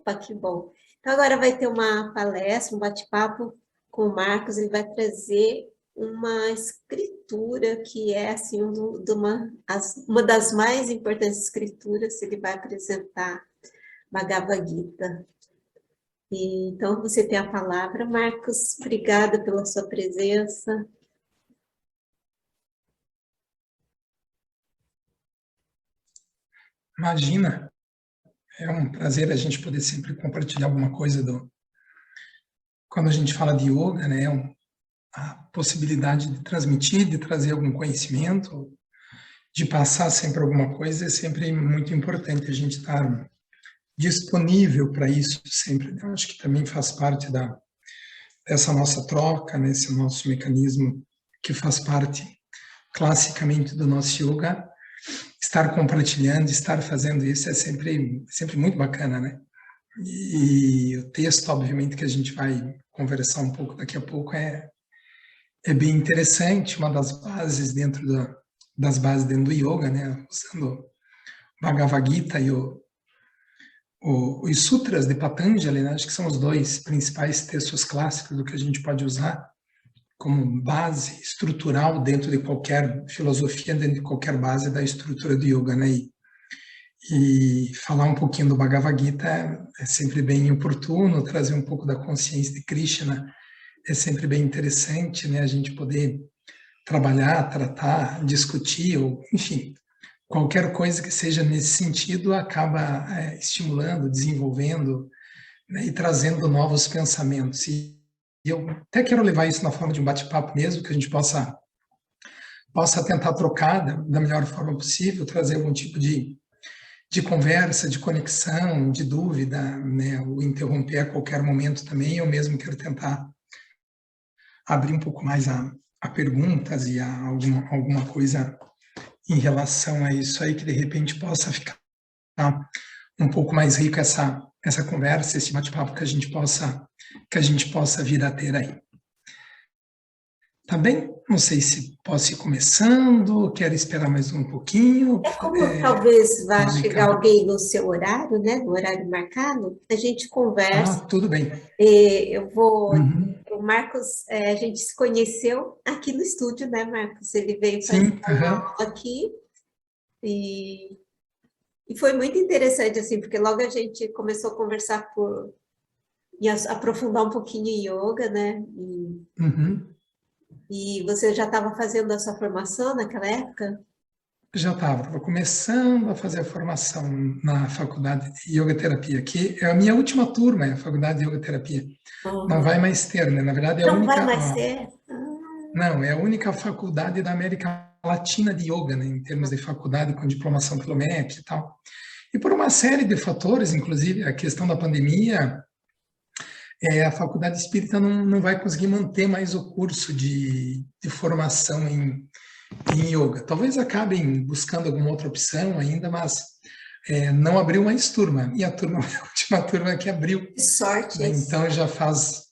Opa, que bom. Então, agora vai ter uma palestra, um bate-papo com o Marcos. Ele vai trazer uma escritura que é, assim, uma das mais importantes escrituras. Ele vai apresentar Bhagavad Gita. Então, você tem a palavra, Marcos. Obrigada pela sua presença. Imagina, é um prazer a gente poder sempre compartilhar alguma coisa quando a gente fala de yoga, né? A possibilidade de transmitir, de trazer algum conhecimento, de passar sempre alguma coisa é sempre muito importante a gente estar disponível para isso sempre, né? Eu acho que também faz parte dessa nossa troca, né? Esse nosso mecanismo que faz parte classicamente do nosso yoga. Estar compartilhando, estar fazendo isso é sempre muito bacana, né? E o texto, obviamente, que a gente vai conversar um pouco daqui a pouco é bem interessante, uma das bases das bases dentro do yoga, né? Usando Bhagavad Gita e os Sutras de Patanjali, né? Acho que são os dois principais textos clássicos do que a gente pode usar como base estrutural dentro de qualquer filosofia, dentro de qualquer base da estrutura do yoga, né? E falar um pouquinho do Bhagavad Gita é sempre bem oportuno, trazer um pouco da consciência de Krishna é sempre bem interessante, né? A gente poder trabalhar, tratar, discutir, ou enfim, qualquer coisa que seja nesse sentido acaba estimulando, desenvolvendo, né? E trazendo novos pensamentos. E eu até quero levar isso na forma de um bate-papo mesmo, que a gente possa tentar trocar da melhor forma possível, trazer algum tipo de conversa, de conexão, de dúvida, né? O interromper a qualquer momento também. Eu mesmo quero tentar abrir um pouco mais a perguntas e a alguma coisa em relação a isso aí, que de repente possa ficar um pouco mais rica essa conversa, esse bate-papo que a gente possa vir a ter aí. Tá bem? Não sei se posso ir começando, quero esperar mais um pouquinho. Como talvez vá chegar Ricardo. alguém no seu horário, né, no horário marcado, a gente conversa. Tudo bem. Eu vou... Uhum. O Marcos, a gente se conheceu aqui no estúdio, né, Marcos? Ele veio fazer Sim, uma aula aqui e foi muito interessante, assim, porque logo a gente começou a conversar e aprofundar um pouquinho em yoga, né? Uhum. E você já estava fazendo a sua formação naquela época? Já estava começando a fazer a formação na faculdade de yoga terapia, que é a minha última turma, é a faculdade de yoga terapia. Não vai mais ter, né? Na verdade, é a Não vai única, mais ser? não, é a única faculdade da América Latina de yoga, né? Em termos de faculdade com diplomação pelo MEC e tal. E por uma série de fatores, inclusive a questão da pandemia, a faculdade espírita não vai conseguir manter mais o curso de formação em yoga. Talvez acabem buscando alguma outra opção ainda, mas não abriu mais turma. E a turma foi a última turma que abriu. Que sorte, Né? isso. Então já faz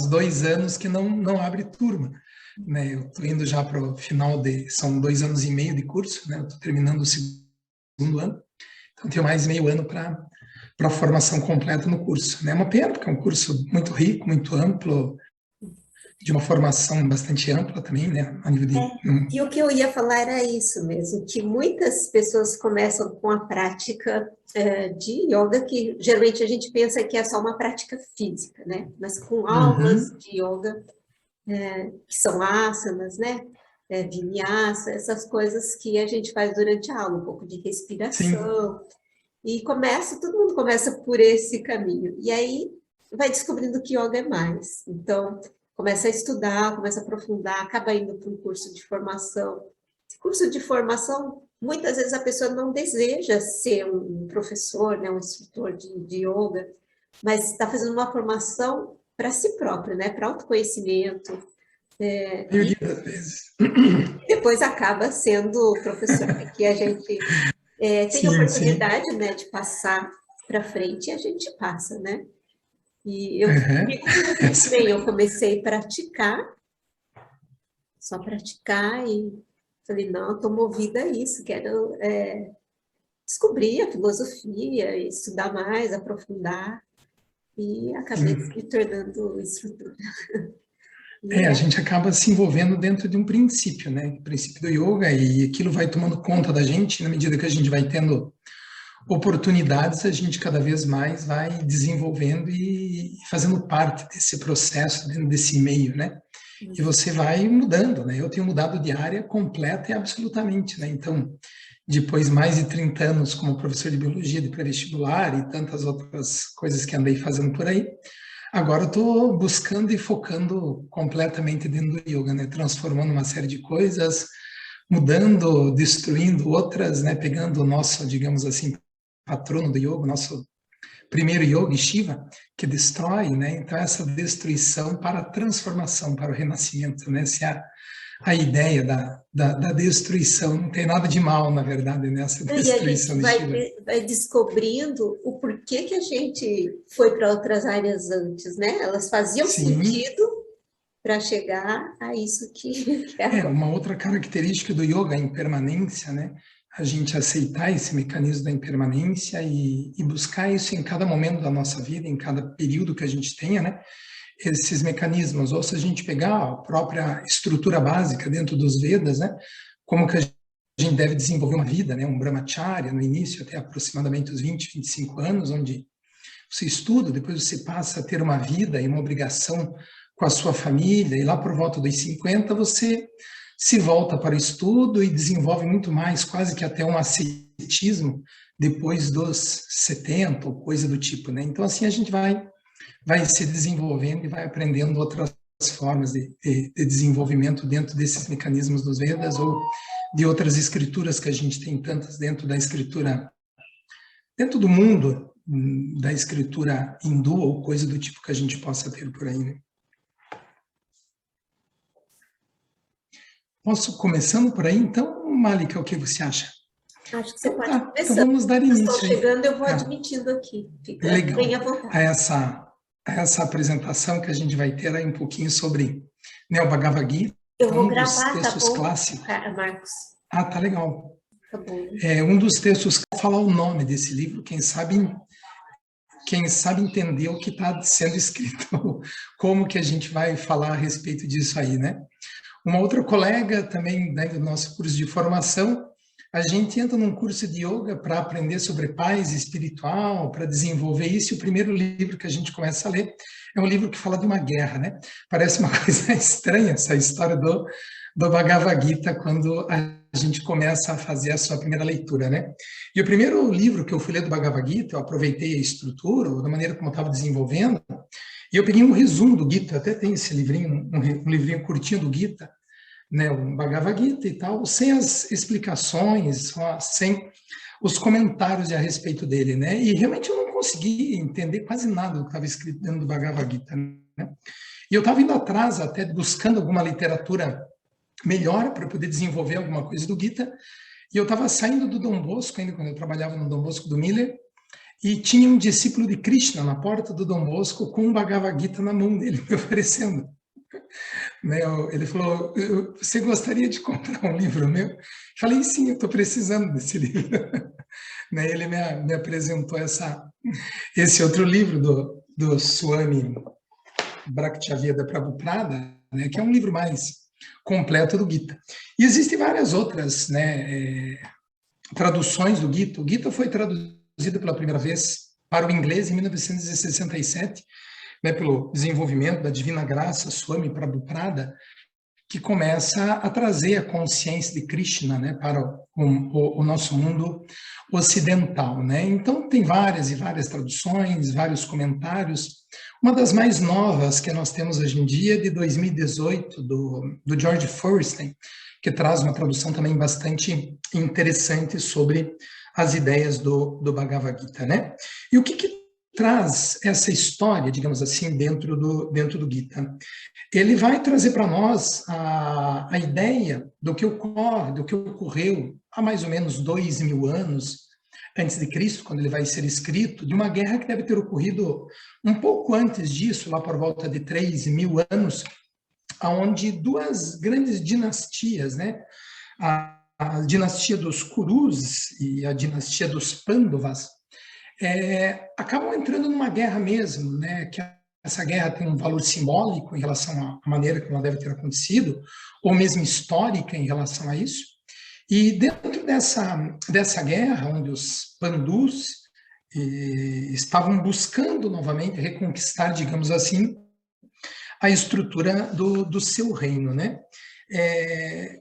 2 anos que não abre turma. Né? Eu estou indo já para o final são 2 anos e meio de curso, né? Eu estou terminando o segundo ano, então tenho mais meio ano para a formação completa no curso. Né? É uma pena, porque é um curso muito rico, muito amplo, de uma formação bastante ampla também, né? A nível de... E o que eu ia falar era isso mesmo, que muitas pessoas começam com a prática de yoga, que geralmente a gente pensa que é só uma prática física, né? Mas com aulas Uhum. de yoga, que são asanas, né? Vinyasa, essas coisas que a gente faz durante a aula, um pouco de Sim, respiração, e todo mundo começa por esse caminho. E aí vai descobrindo que yoga é mais. Então, começa a estudar, começa a aprofundar, acaba indo para um curso de formação. Esse curso de formação, muitas vezes a pessoa não deseja ser um professor, né, um instrutor de yoga, mas está fazendo uma formação para si próprio, né, para autoconhecimento, a maioria e das vezes. depois acaba sendo professor. Aqui a gente tem a Sim, sim. oportunidade, né, de passar para frente e a gente passa, né? E eu Uhum. fico com você também, eu comecei a praticar, só praticar e falei, não, estou movida a isso, quero descobrir a filosofia, estudar mais, aprofundar. e acabei me tornando instrutora. A gente acaba se envolvendo dentro de um princípio, né? O princípio do yoga, e aquilo vai tomando conta da gente, na medida que a gente vai tendo oportunidades, a gente cada vez mais vai desenvolvendo e fazendo parte desse processo, dentro desse meio, né? E você vai mudando, né? Eu tenho mudado de área completa e absolutamente, né? Então, depois mais de 30 anos como professor de biologia de pré-vestibular e tantas outras coisas que andei fazendo por aí, agora eu estou buscando e focando completamente dentro do yoga, né? Transformando uma série de coisas, mudando, destruindo outras, né? Pegando o nosso, digamos assim, patrono do yoga, nosso primeiro yogi, Shiva, que destrói, né? Então essa destruição para a transformação, para o renascimento, né? Se a ideia da destruição não tem nada de mal, na verdade, nessa E a gente destruição de Shiva. vai descobrindo o porquê que a gente foi para outras áreas antes, né? Elas faziam Sim. sentido para chegar a isso que é agora. Uma outra característica do yoga, a impermanência, né? A gente aceitar esse mecanismo da impermanência e buscar isso em cada momento da nossa vida, em cada período que a gente tenha, né? Esses mecanismos, ou se a gente pegar a própria estrutura básica dentro dos Vedas, né? Como que a gente deve desenvolver uma vida, né? Um brahmacharya no início, até aproximadamente os 20, 25 anos, onde você estuda, depois você passa a ter uma vida e uma obrigação com a sua família, e lá por volta dos 50 você se volta para o estudo e desenvolve muito mais, quase que até um ascetismo, depois dos 70 ou coisa do tipo, né? Então, assim, a gente vai se desenvolvendo e vai aprendendo outras formas de desenvolvimento dentro desses mecanismos dos Vedas ou de outras escrituras que a gente tem tantas dentro da escritura, dentro do mundo da escritura hindu ou coisa do tipo que a gente possa ter por aí, né? Posso começando por aí, então, Malika, o que você acha? Acho que você pode Tá, então começar. vamos dar Vocês estão início aí. chegando, eu vou Tá, admitindo aqui. Fica bem legal. à vontade. A essa apresentação que a gente vai ter aí um pouquinho sobre, né, o Bhagavad Gita, Eu vou um dos gravar, tá textos bom, clássicos. Marcos? Ah, tá legal. Tá bom. Um dos textos, falar o nome desse livro, quem sabe entender o que está sendo escrito, como que a gente vai falar a respeito disso aí, né? Uma outra colega também, né, do nosso curso de formação, a gente entra num curso de yoga para aprender sobre paz espiritual, para desenvolver isso, e o primeiro livro que a gente começa a ler é um livro que fala de uma guerra, né? Parece uma coisa estranha essa história do Bhagavad Gita quando a gente começa a fazer a sua primeira leitura, né? E o primeiro livro que eu fui ler do Bhagavad Gita, eu aproveitei a estrutura, da maneira como eu estava desenvolvendo, e eu peguei um resumo do Gita, até tem esse livrinho, um livrinho curtinho do Gita, né, o Bhagavad Gita e tal, sem as explicações, sem os comentários a respeito dele, né? E realmente eu não consegui entender quase nada do que estava escrito dentro do Bhagavad Gita, né? E eu estava indo atrás, até buscando alguma literatura melhor para poder desenvolver alguma coisa do Gita, e eu estava saindo do Dom Bosco, ainda quando eu trabalhava no Dom Bosco do Miller, e tinha um discípulo de Krishna na porta do Dom Bosco com um Bhagavad Gita na mão dele, me oferecendo. Né, ele falou, você gostaria de comprar um livro meu? Falei, sim, eu estou precisando desse livro. Né, ele me apresentou esse outro livro do Swami Bhaktivinoda Prabhupada, né, que é um livro mais completo do Gita. E existem várias outras, né, traduções do Gita. O Gita foi traduzido pela primeira vez para o inglês em 1967, né, pelo desenvolvimento da Divina Graça Swami Prabhupada, que começa a trazer a consciência de Krishna, né, para o nosso mundo ocidental, né? Então tem várias e várias traduções, vários comentários. Uma das mais novas que nós temos hoje em dia é de 2018 do George Feuerstein, que traz uma tradução também bastante interessante sobre as ideias do Bhagavad Gita, né? E o que traz essa história, digamos assim, dentro do Gita? Ele vai trazer para nós a ideia do que ocorreu há mais ou menos 2000 anos antes de Cristo, quando ele vai ser escrito, de uma guerra que deve ter ocorrido um pouco antes disso, lá por volta de 3.000 anos, onde duas grandes dinastias, né, a dinastia dos Kurus e a dinastia dos Pandavas, acabam entrando numa guerra mesmo, né? Que essa guerra tem um valor simbólico em relação à maneira como ela deve ter acontecido, ou mesmo histórica em relação a isso. E dentro dessa guerra, onde os pandus estavam buscando novamente reconquistar, digamos assim, a estrutura do seu reino, né?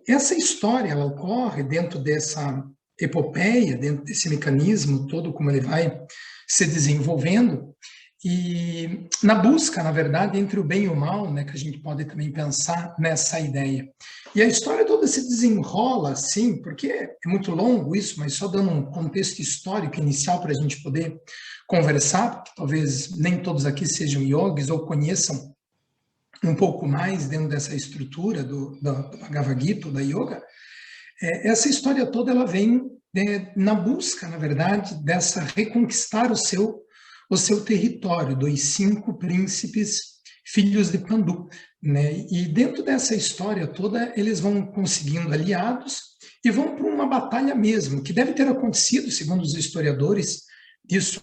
Essa história ela ocorre dentro dessa epopeia, dentro desse mecanismo todo, como ele vai se desenvolvendo, e na busca, na verdade, entre o bem e o mal, né, que a gente pode também pensar nessa ideia. E a história toda se desenrola, sim, porque é muito longo isso, mas só dando um contexto histórico inicial para a gente poder conversar, porque talvez nem todos aqui sejam yogis ou conheçam um pouco mais dentro dessa estrutura do Bhagavad Gita, da yoga. Essa história toda ela vem na busca, na verdade, dessa reconquistar o seu território, dos 5 príncipes filhos de Pandu, né? E dentro dessa história toda, eles vão conseguindo aliados e vão para uma batalha mesmo, que deve ter acontecido, segundo os historiadores, isso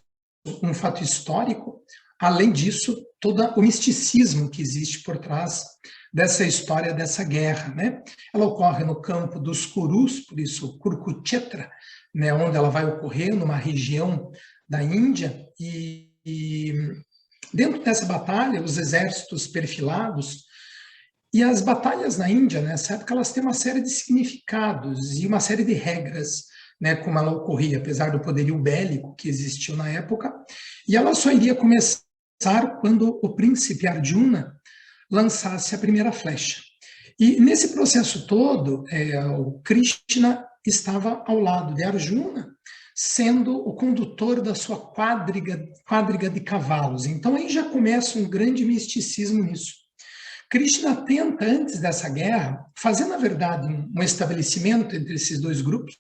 um fato histórico. Além disso, todo o misticismo que existe por trás dessa história, dessa guerra, né? Ela ocorre no campo dos Kurus, por isso Kurukshetra, né? Onde ela vai ocorrer, numa região da Índia, e dentro dessa batalha, os exércitos perfilados, e as batalhas na Índia, nessa época, elas têm uma série de significados e uma série de regras, né, como ela ocorria, apesar do poderio bélico que existiu na época, e ela só iria começar quando o príncipe Arjuna lançasse a primeira flecha. E nesse processo todo, o Krishna estava ao lado de Arjuna, sendo o condutor da sua quadriga de cavalos. Então aí já começa um grande misticismo nisso. Krishna tenta, antes dessa guerra, fazer, na verdade, um estabelecimento entre esses dois grupos,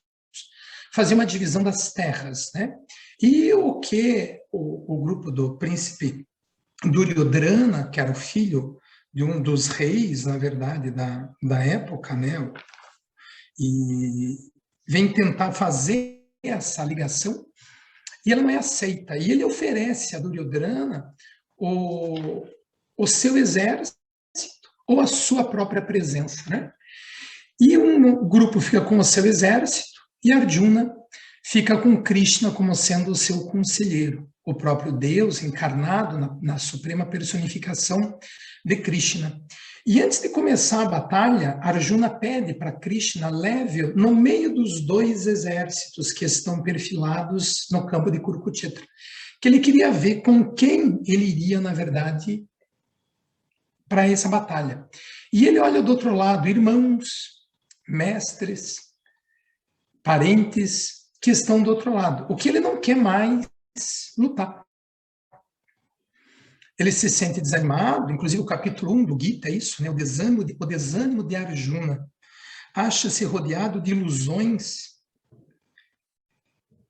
fazer uma divisão das terras, né? E o que o grupo do príncipe Duryodhana, que era o filho de um dos reis, na verdade, da época, né? E vem tentar fazer essa ligação, e ela não é aceita. E ele oferece a Duryodhana o seu exército ou a sua própria presença, né? E um grupo fica com o seu exército e Arjuna fica com Krishna como sendo o seu conselheiro, o próprio Deus encarnado na suprema personificação de Krishna. E antes de começar a batalha, Arjuna pede para Krishna leve no meio dos 2 exércitos que estão perfilados no campo de Kurukshetra, que ele queria ver com quem ele iria, na verdade, para essa batalha. E ele olha do outro lado, irmãos, mestres, parentes que estão do outro lado. O que ele não quer mais lutar. Ele se sente desanimado, inclusive o capítulo 1 do Gita é isso, né? O desânimo de Arjuna. Acha-se rodeado de ilusões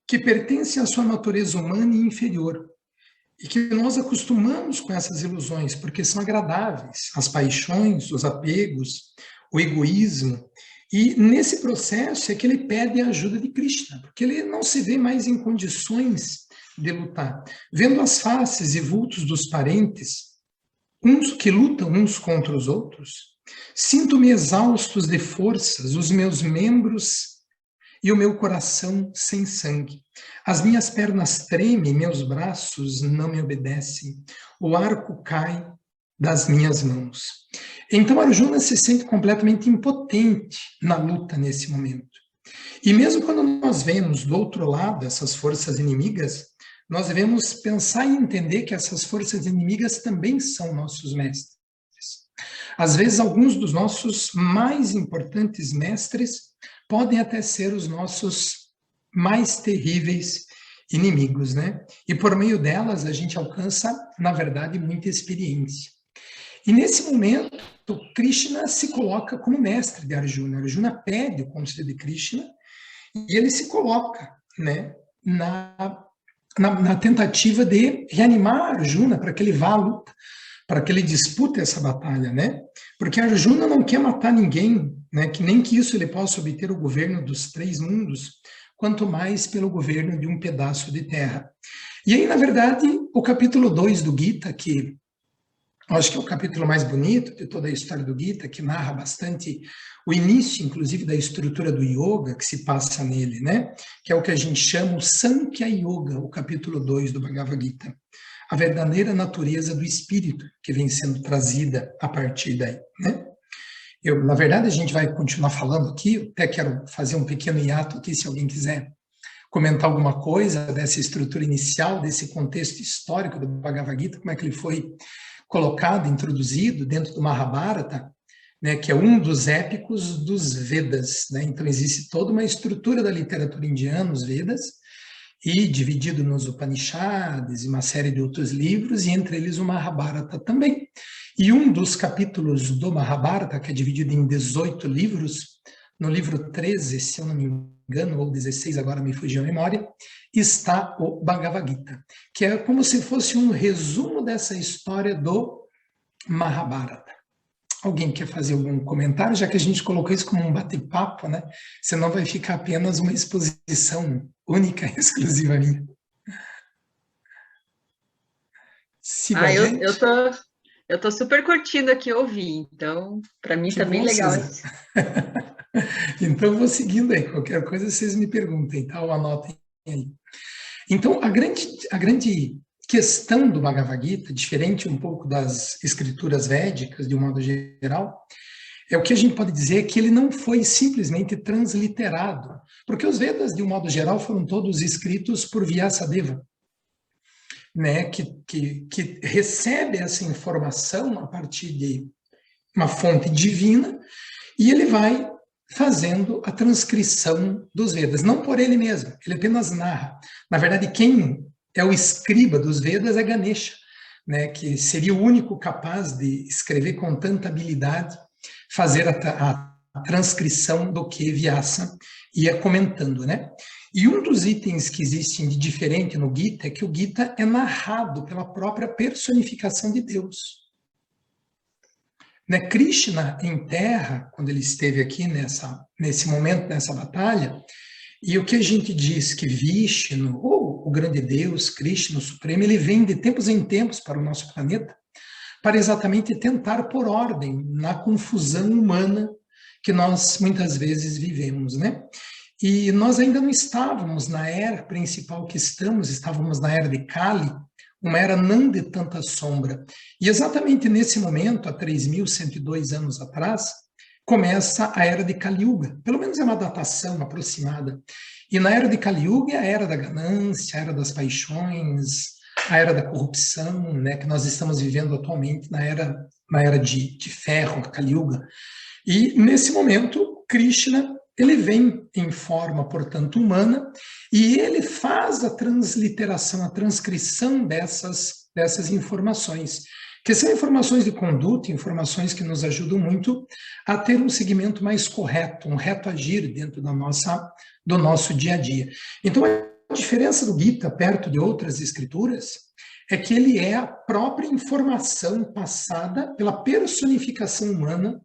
que pertencem à sua natureza humana e inferior. E que nós acostumamos com essas ilusões, porque são agradáveis. As paixões, os apegos, o egoísmo. E nesse processo é que ele pede a ajuda de Krishna, porque ele não se vê mais em condições de lutar. Vendo as faces e vultos dos parentes, uns que lutam uns contra os outros, sinto-me exaustos de forças, os meus membros e o meu coração sem sangue. As minhas pernas tremem, meus braços não me obedecem. O arco cai das minhas mãos. Então Arjuna se sente completamente impotente na luta nesse momento. E mesmo quando nós vemos do outro lado essas forças inimigas, nós devemos pensar e entender que essas forças inimigas também são nossos mestres. Às vezes, alguns dos nossos mais importantes mestres podem até ser os nossos mais terríveis inimigos, né? E por meio delas a gente alcança, na verdade, muita experiência. E nesse momento, Krishna se coloca como mestre de Arjuna. Arjuna pede o conselho de Krishna e ele se coloca, né, na tentativa de reanimar Arjuna para que ele vá à luta, para que ele dispute essa batalha, né? Porque Arjuna não quer matar ninguém, né? Que nem que isso ele possa obter o governo dos 3 mundos, quanto mais pelo governo de um pedaço de terra. E aí, na verdade, o capítulo 2 do Gita, que eu acho que é o capítulo mais bonito de toda a história do Gita, que narra bastante o início, inclusive, da estrutura do yoga que se passa nele, né? Que é o que a gente chama o Sankhya Yoga, o capítulo 2 do Bhagavad Gita. A verdadeira natureza do espírito que vem sendo trazida a partir daí, né? Na verdade, a gente vai continuar falando aqui, eu até quero fazer um pequeno hiato aqui, se alguém quiser comentar alguma coisa dessa estrutura inicial, desse contexto histórico do Bhagavad Gita, como é que ele foi colocado, introduzido dentro do Mahabharata, né, que é um dos épicos dos Vedas, né? Então existe toda uma estrutura da literatura indiana, os Vedas, e dividido nos Upanishads e uma série de outros livros, e entre eles o Mahabharata também. E um dos capítulos do Mahabharata, que é dividido em 18 livros, no livro 13, se eu não me engano, ou 16, agora me fugiu a memória, está o Bhagavad Gita, que é como se fosse um resumo dessa história do Mahabharata. Alguém quer fazer algum comentário, já que a gente colocou isso como um bate-papo, né? Senão vai ficar apenas uma exposição única e exclusiva minha. Siga a gente. Eu tô super curtindo aqui ouvir, então, para mim Que tá bem bom, legal Suzy. isso. Então, vou seguindo aí. Qualquer coisa, vocês me perguntem, tá? Ou anotem aí. Então, a grande questão do Bhagavad Gita, diferente um pouco das escrituras védicas, de um modo geral, é o que a gente pode dizer que ele não foi simplesmente transliterado, porque os Vedas, de um modo geral, foram todos escritos por Vyasadeva, né, que recebe essa informação a partir de uma fonte divina, e ele vai fazendo a transcrição dos Vedas, não por ele mesmo, ele apenas narra. Na verdade, quem é o escriba dos Vedas é Ganesha, né, que seria o único capaz de escrever com tanta habilidade, fazer a transcrição do que Vyasa ia comentando, né? E um dos itens que existem de diferente no Gita é que o Gita é narrado pela própria personificação de Deus. Né, Krishna em terra, quando ele esteve aqui nesse momento, nessa batalha, e o que a gente diz que Vishnu, ou o grande Deus, Krishna, o Supremo, ele vem de tempos em tempos para o nosso planeta, para exatamente tentar pôr ordem na confusão humana que nós muitas vezes vivemos, né? E nós ainda não estávamos na era principal que estávamos na era de Kali, uma era não de tanta sombra. E exatamente nesse momento, há 3.102 anos atrás, começa a era de Kali Yuga. Pelo menos é uma datação aproximada. E na era de Kali Yuga é a era da ganância, a era das paixões, a era da corrupção, né, que nós estamos vivendo atualmente na era de ferro, Kali Yuga. E nesse momento, Krishna, ele vem em forma, portanto, humana, e ele faz a transliteração, a transcrição dessas informações, que são informações de conduta, informações que nos ajudam muito a ter um segmento mais correto, um reto agir dentro do nosso dia a dia. Então, a diferença do Gita, perto de outras escrituras, é que ele é a própria informação passada pela personificação humana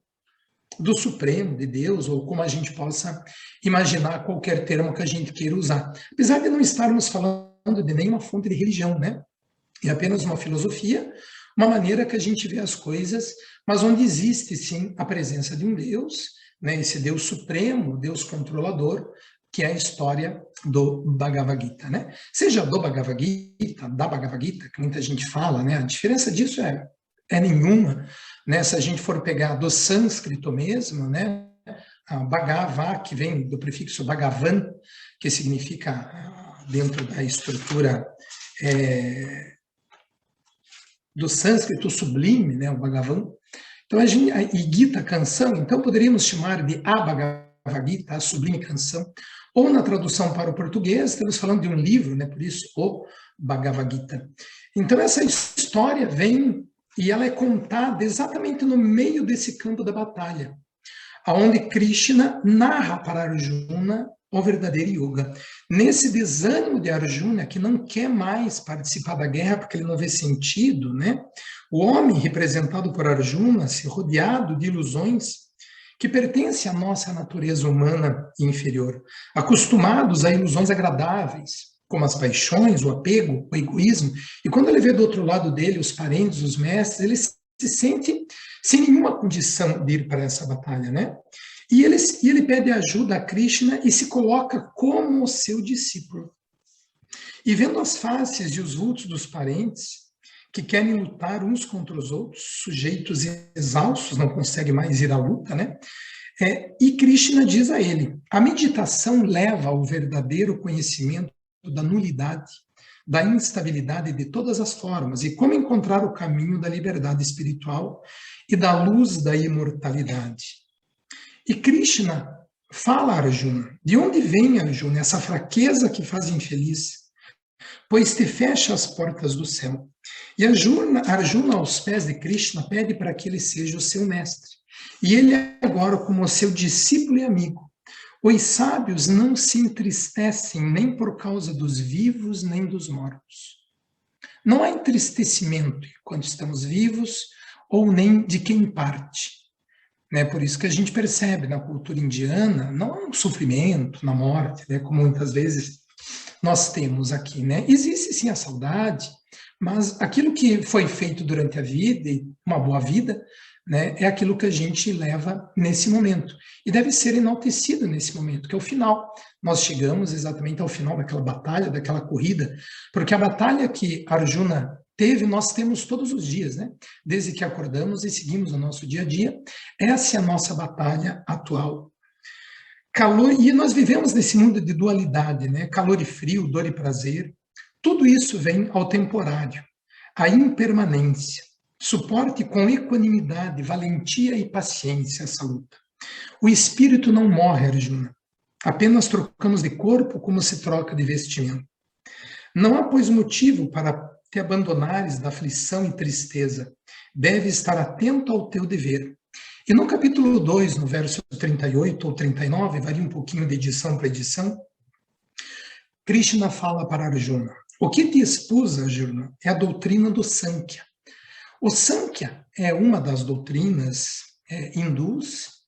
do Supremo, de Deus, ou como a gente possa imaginar qualquer termo que a gente queira usar. Apesar de não estarmos falando de nenhuma fonte de religião, né? É apenas uma filosofia, uma maneira que a gente vê as coisas, mas onde existe, sim, a presença de um Deus, né? Esse Deus Supremo, Deus Controlador, que é a história do Bhagavad Gita, né? Seja do Bhagavad Gita, da Bhagavad Gita, que muita gente fala, né? A diferença disso é nenhuma, né? Se a gente for pegar do sânscrito mesmo, né? A Bhagava, que vem do prefixo Bhagavan, que significa, dentro da estrutura do sânscrito sublime, né? O Bhagavan. Então, e Gita, canção, então poderíamos chamar de a Bhagavad Gita, a sublime canção, ou na tradução para o português, estamos falando de um livro, né? Por isso, o Bhagavad Gita. Então, essa história vem e ela é contada exatamente no meio desse campo da batalha, onde Krishna narra para Arjuna o verdadeiro yoga. Nesse desânimo de Arjuna, que não quer mais participar da guerra porque ele não vê sentido, né? O homem representado por Arjuna, se rodeado de ilusões que pertencem à nossa natureza humana inferior, acostumados a ilusões agradáveis, como as paixões, o apego, o egoísmo. E quando ele vê do outro lado dele os parentes, os mestres, ele se sente sem nenhuma condição de ir para essa batalha, né? E ele pede ajuda a Krishna e se coloca como o seu discípulo. E vendo as faces e os vultos dos parentes, que querem lutar uns contra os outros, sujeitos exaustos, não conseguem mais ir à luta, né? E Krishna diz a ele: a meditação leva ao verdadeiro conhecimento da nulidade, da instabilidade de todas as formas, e como encontrar o caminho da liberdade espiritual e da luz da imortalidade. E Krishna fala a Arjuna: de onde vem, Arjuna, essa fraqueza que faz infeliz? Pois te fecha as portas do céu. E Arjuna, aos pés de Krishna, pede para que ele seja o seu mestre. E ele agora, como seu discípulo e amigo, os sábios não se entristecem nem por causa dos vivos, nem dos mortos. Não há entristecimento quando estamos vivos, ou nem de quem parte. Né? Por isso que a gente percebe na cultura indiana, não há um sofrimento na morte, né? Como muitas vezes nós temos aqui, né? Existe sim a saudade, mas aquilo que foi feito durante a vida, e uma boa vida, né, é aquilo que a gente leva nesse momento. E deve ser enaltecido nesse momento, que é o final. Nós chegamos exatamente ao final daquela batalha, daquela corrida, porque a batalha que Arjuna teve, nós temos todos os dias, né? Desde que acordamos e seguimos o nosso dia a dia. Essa é a nossa batalha atual. Calor, e nós vivemos nesse mundo de dualidade, né? Calor e frio, dor e prazer. Tudo isso vem ao temporário. A impermanência. Suporte com equanimidade, valentia e paciência essa luta. O espírito não morre, Arjuna. Apenas trocamos de corpo como se troca de vestimento. Não há, pois, motivo para te abandonares da aflição e tristeza. Deve estar atento ao teu dever. E no capítulo 2, no verso 38 ou 39, varia um pouquinho de edição para edição, Krishna fala para Arjuna: o que te expus, Arjuna, é a doutrina do Sankhya. O Sankhya é uma das doutrinas hindus,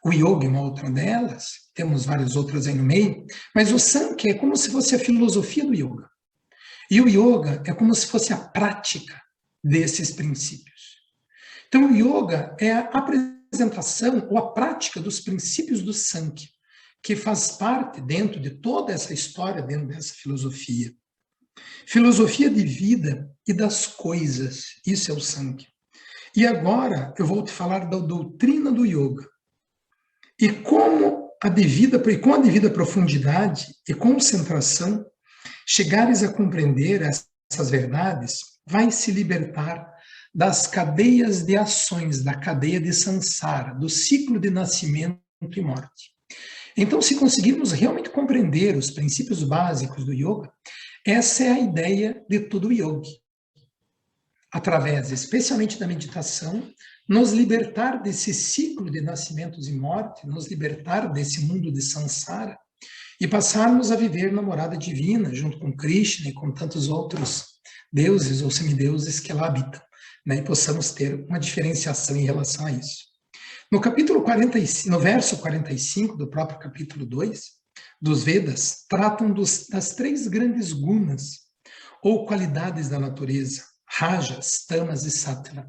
o Yoga é uma outra delas, temos várias outras aí no meio, mas o Sankhya é como se fosse a filosofia do Yoga. E o Yoga é como se fosse a prática desses princípios. Então, o Yoga é a apresentação ou a prática dos princípios do Sankhya, que faz parte dentro de toda essa história, dentro dessa filosofia. Filosofia de vida e das coisas, isso é o Sankhya. E agora eu vou te falar da doutrina do Yoga. E com a devida profundidade e concentração, chegares a compreender essas verdades, vai se libertar das cadeias de ações, da cadeia de samsara, do ciclo de nascimento e morte. Então, se conseguirmos realmente compreender os princípios básicos do yoga, essa é a ideia de todo o yoga. Através, especialmente da meditação, nos libertar desse ciclo de nascimentos e morte, nos libertar desse mundo de samsara e passarmos a viver na morada divina, junto com Krishna e com tantos outros deuses ou semideuses que lá habitam, né? E possamos ter uma diferenciação em relação a isso. No capítulo 45, no verso 45 do próprio capítulo 2 dos Vedas, tratam das três grandes gunas, ou qualidades da natureza, rajas, tamas e sattva.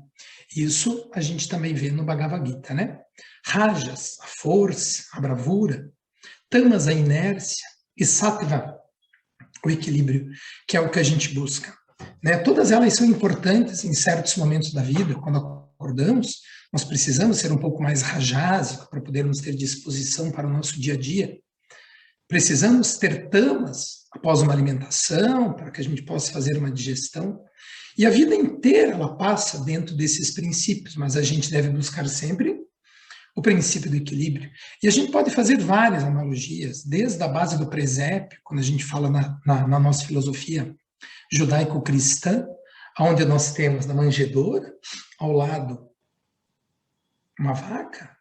Isso a gente também vê no Bhagavad Gita, né? Rajas, a força, a bravura, tamas, a inércia, e sattva, o equilíbrio, que é o que a gente busca. Né? Todas elas são importantes em certos momentos da vida, quando acordamos, nós precisamos ser um pouco mais rajásicos para podermos ter disposição para o nosso dia a dia. Precisamos ter tamas após uma alimentação, para que a gente possa fazer uma digestão. E a vida inteira ela passa dentro desses princípios, mas a gente deve buscar sempre o princípio do equilíbrio. E a gente pode fazer várias analogias, desde a base do presépio, quando a gente fala na nossa filosofia judaico-cristã, onde nós temos na manjedoura, ao lado, uma vaca,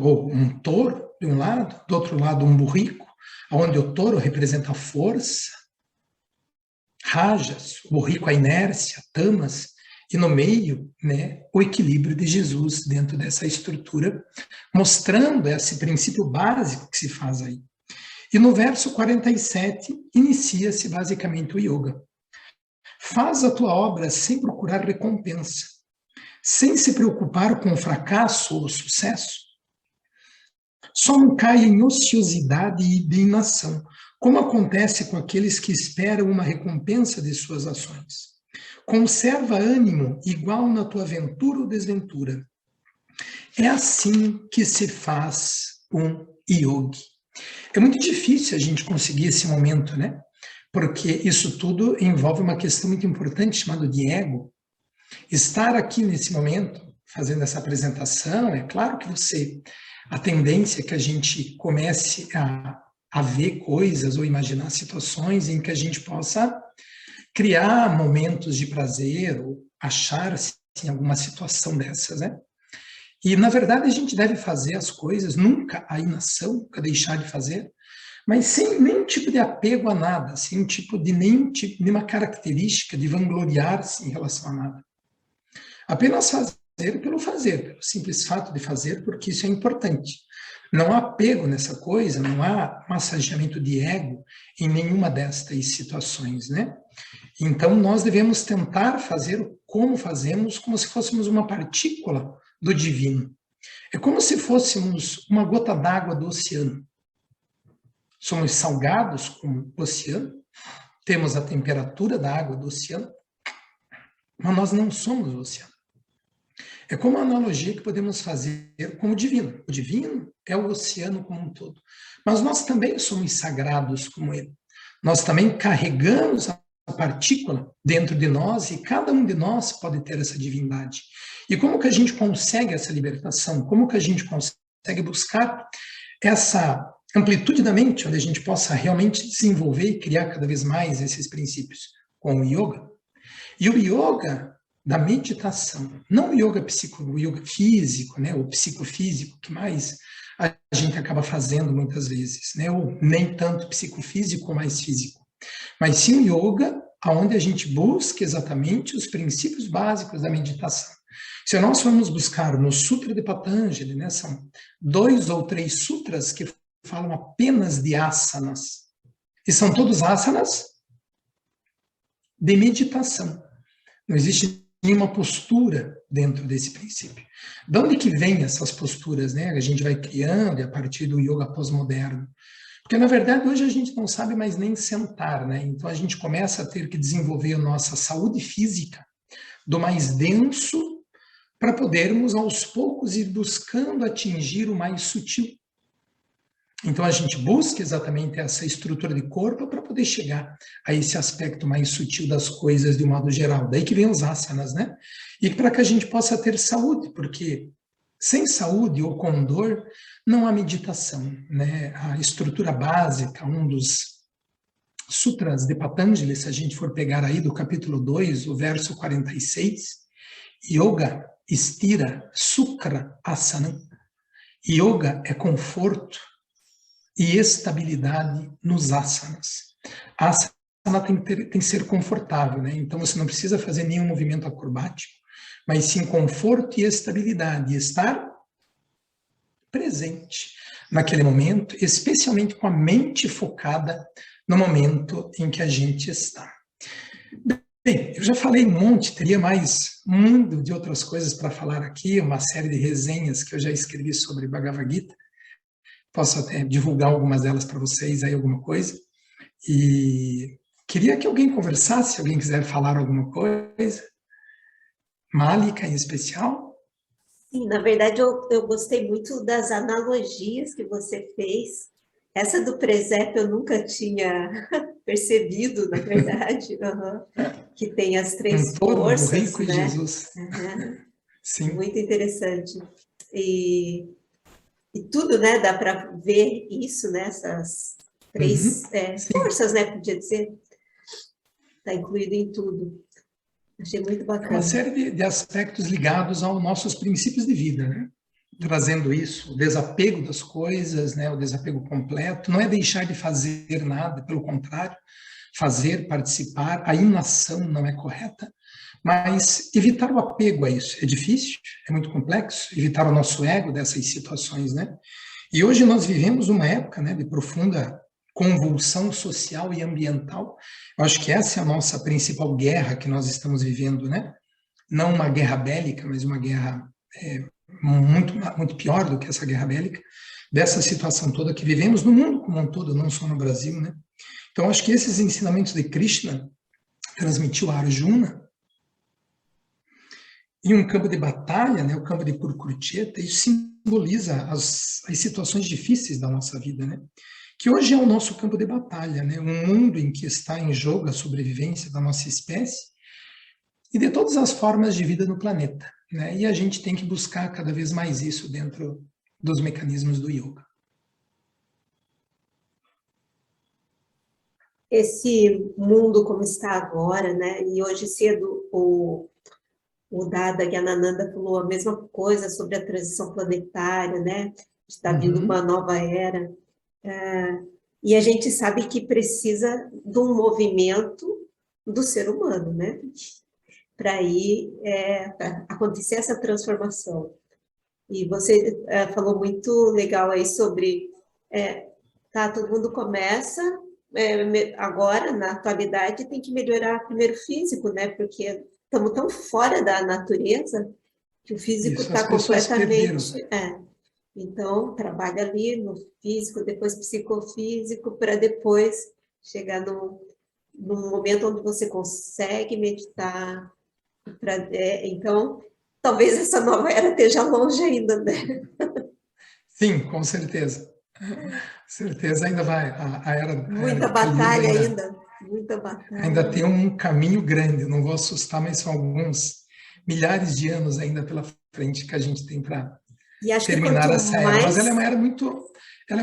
ou um touro, de um lado, do outro lado, um burrico, onde o touro representa a força, rajas, o burrico a inércia, tamas, e no meio, né, o equilíbrio de Jesus dentro dessa estrutura, mostrando esse princípio básico que se faz aí. E no verso 47, inicia-se basicamente o yoga. Faz a tua obra sem procurar recompensa, sem se preocupar com o fracasso ou o sucesso. Só não caia em ociosidade e inação, como acontece com aqueles que esperam uma recompensa de suas ações. Conserva ânimo igual na tua aventura ou desventura. É assim que se faz um yogi. É muito difícil a gente conseguir esse momento, né? Porque isso tudo envolve uma questão muito importante chamada de ego. Estar aqui nesse momento, fazendo essa apresentação, é claro que a tendência é que a gente comece a ver coisas ou imaginar situações em que a gente possa criar momentos de prazer ou achar-se em alguma situação dessas, né? E, na verdade, a gente deve fazer as coisas, nunca a inação, nunca deixar de fazer, mas sem nenhum tipo de apego a nada, sem nenhuma característica de vangloriar-se em relação a nada. Apenas fazer, pelo simples fato de fazer, porque isso é importante. Não há apego nessa coisa, não há massageamento de ego em nenhuma destas situações, né? Então, nós devemos tentar fazer como fazemos, como se fôssemos uma partícula do divino. É como se fôssemos uma gota d'água do oceano. Somos salgados como o oceano, temos a temperatura da água do oceano, mas nós não somos o oceano. É como a analogia que podemos fazer com o divino. O divino é o oceano como um todo. Mas nós também somos sagrados como ele. Nós também carregamos a partícula dentro de nós e cada um de nós pode ter essa divindade. E como que a gente consegue essa libertação? Como que a gente consegue buscar essa amplitude da mente, onde a gente possa realmente desenvolver e criar cada vez mais esses princípios? Com o yoga. E o yoga da meditação, não o yoga físico, né, o psicofísico, que mais a gente acaba fazendo muitas vezes, né, ou nem tanto psicofísico, mais físico, mas sim o yoga, onde a gente busca exatamente os princípios básicos da meditação. Se nós formos buscar no Sutra de Patanjali, né, são 2 ou 3 sutras que falam apenas de asanas, e são todos asanas de meditação. Não existe nenhuma postura dentro desse princípio. De onde que vem essas posturas, né? A gente vai criando a partir do yoga pós-moderno. Porque, na verdade, hoje a gente não sabe mais nem sentar, né? Então, a gente começa a ter que desenvolver a nossa saúde física do mais denso para podermos, aos poucos, ir buscando atingir o mais sutil. Então, a gente busca exatamente essa estrutura de corpo para poder chegar a esse aspecto mais sutil das coisas de um modo geral. Daí que vem os asanas, né? E para que a gente possa ter saúde, porque sem saúde ou com dor, não há meditação, né? A estrutura básica, um dos sutras de Patanjali, se a gente for pegar aí do capítulo 2, o verso 46, Yoga Stira Sukha Asana. Yoga é conforto e estabilidade nos asanas. Asana tem que ser confortável, né? Então você não precisa fazer nenhum movimento acrobático, mas sim conforto e estabilidade, e estar presente naquele momento, especialmente com a mente focada no momento em que a gente está. Bem, eu já falei um monte, teria mais um mundo de outras coisas para falar aqui, uma série de resenhas que eu já escrevi sobre Bhagavad Gita. Posso até divulgar algumas delas para vocês aí, alguma coisa. E queria que alguém conversasse, se alguém quiser falar alguma coisa. Málika, em especial. Sim, na verdade, eu gostei muito das analogias que você fez. Essa do presépio eu nunca tinha percebido, na verdade, que tem as 3 forças, do rico, né? Jesus. Sim. Muito interessante. E tudo, né, dá para ver isso, né, essas 3 forças, né, podia dizer. Está incluído em tudo. Achei muito bacana. É uma série de aspectos ligados aos nossos princípios de vida, né? Trazendo isso, o desapego das coisas, né? O desapego completo. Não é deixar de fazer nada, pelo contrário, fazer, participar. A inação não é correta, mas evitar o apego a isso. É difícil, é muito complexo, evitar o nosso ego dessas situações, né? E hoje nós vivemos uma época, né, de profunda convulsão social e ambiental. Eu acho que essa é a nossa principal guerra que nós estamos vivendo, né? Não uma guerra bélica, mas uma guerra muito pior do que essa guerra bélica, dessa situação toda que vivemos no mundo como um todo, não só no Brasil, né? Então, acho que esses ensinamentos de Krishna transmitiu a Arjuna em um campo de batalha, né, o campo de Kurukshetra, isso simboliza as situações difíceis da nossa vida, né? Que hoje é o nosso campo de batalha, né? Um mundo em que está em jogo a sobrevivência da nossa espécie e de todas as formas de vida no planeta, né? E a gente tem que buscar cada vez mais isso dentro dos mecanismos do yoga. Esse mundo como está agora, né? E hoje cedo o Dada Gyanananda falou a mesma coisa sobre a transição planetária, né? Está vindo uma nova era. E a gente sabe que precisa de um movimento do ser humano, né? Para pra acontecer essa transformação. E você falou muito legal aí sobre todo mundo começa agora, na atualidade, tem que melhorar primeiro o físico, né? Porque estamos tão fora da natureza que o físico está completamente... Então, trabalha ali no físico, depois psicofísico, para depois chegar num momento onde você consegue meditar. Então, talvez essa nova era esteja longe ainda, né? Sim, com certeza. Certeza ainda vai. Muita batalha ainda. Muita batalha. Ainda tem um caminho grande, não vou assustar, mas são alguns milhares de anos ainda pela frente que a gente tem para terminar essa era. Mas ela é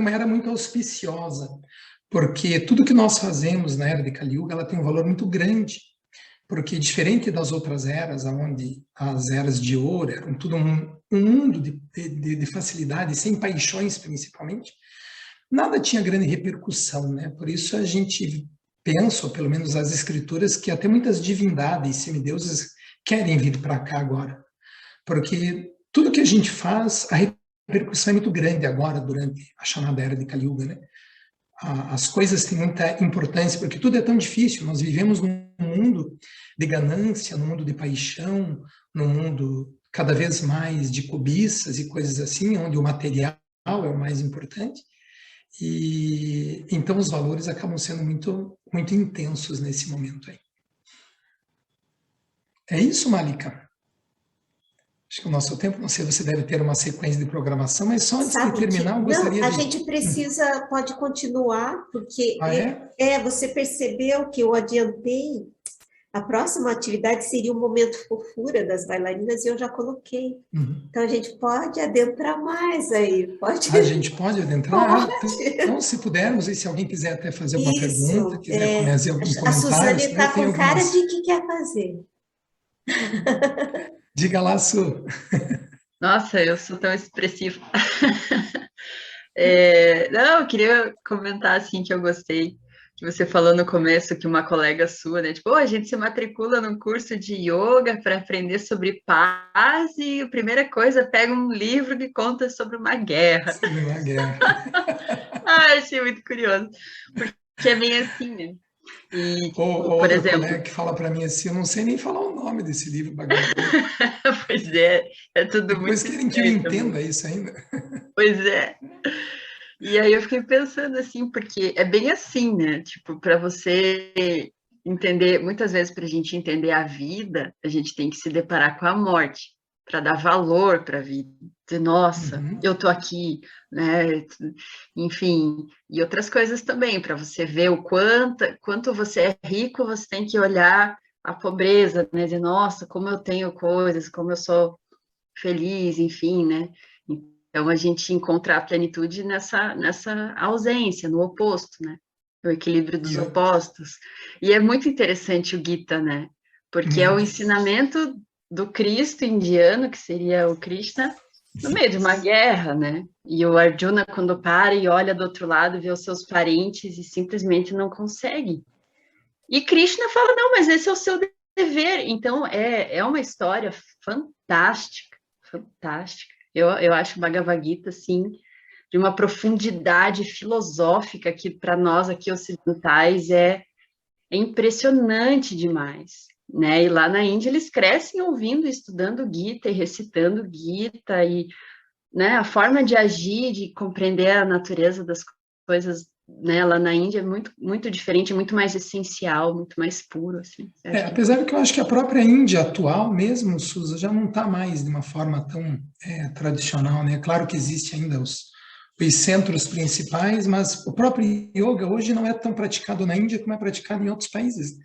uma era muito auspiciosa, porque tudo que nós fazemos na era de Kali Yuga, ela tem um valor muito grande, porque diferente das outras eras, onde as eras de ouro eram tudo um mundo de facilidade, sem paixões principalmente, nada tinha grande repercussão, né? Por isso a gente pensa, ou pelo menos as escrituras, que até muitas divindades e semideuses querem vir para cá agora, porque tudo que a gente faz, a repercussão é muito grande agora, durante a chamada era de Kali Yuga, né? As coisas têm muita importância, porque tudo é tão difícil. Nós vivemos num mundo de ganância, num mundo de paixão, num mundo cada vez mais de cobiças e coisas assim, onde o material é o mais importante. E então os valores acabam sendo muito, muito intensos nesse momento aí. É isso, Malika? Acho que o nosso tempo, não sei, você deve ter uma sequência de programação, mas só antes de terminar, eu gostaria a gente precisa, pode continuar, porque você percebeu que eu adiantei, a próxima atividade seria o momento fofura das bailarinas, e eu já coloquei. Então, a gente pode adentrar mais aí, pode? A gente pode adentrar? Pode. Então, se pudermos, e se alguém quiser até fazer alguma pergunta, quiser fazer algum comentário... A Suzane está com cara de que quer fazer. Diga lá, Su. Nossa, eu sou tão expressiva. Não, eu queria comentar, assim, que eu gostei, que você falou no começo que uma colega sua, né, tipo, a gente se matricula num curso de yoga para aprender sobre paz e a primeira coisa, pega um livro que conta sobre uma guerra. Sobre uma guerra. Achei muito curioso, porque é bem assim, né? E, por exemplo, colega que fala para mim assim, eu não sei nem falar o nome desse livro, Bhagavad Gita. Pois é tudo Depois muito... querem que eu entenda isso ainda. Pois é. E aí eu fiquei pensando assim, porque é bem assim, né? Tipo, para você entender, muitas vezes para a gente entender a vida, a gente tem que se deparar com a morte, para dar valor para a vida. Dizer, nossa, eu tô aqui, né? Enfim, e outras coisas também, para você ver o quanto você é rico, você tem que olhar a pobreza, né? Dizer, nossa, como eu tenho coisas, como eu sou feliz, enfim, né? Então, a gente encontra a plenitude nessa ausência, no oposto, né? O equilíbrio dos opostos. E é muito interessante o Gita, né? Porque é o ensinamento do Cristo indiano, que seria o Krishna, no meio de uma guerra, né? E o Arjuna, quando para e olha do outro lado, vê os seus parentes e simplesmente não consegue. E Krishna fala, não, mas esse é o seu dever. Então, é uma história fantástica, fantástica. Eu acho o Bhagavad Gita, assim, de uma profundidade filosófica que para nós aqui ocidentais é impressionante demais, né? E lá na Índia eles crescem ouvindo, estudando Gita e recitando Gita e, né, a forma de agir, de compreender a natureza das coisas, né, lá na Índia é muito, muito diferente, muito mais essencial, muito mais puro, assim. Apesar de que eu acho que a própria Índia atual mesmo, Susa, já não está mais de uma forma tão tradicional, né? Claro que existe ainda os centros principais, mas o próprio yoga hoje não é tão praticado na Índia como é praticado em outros países,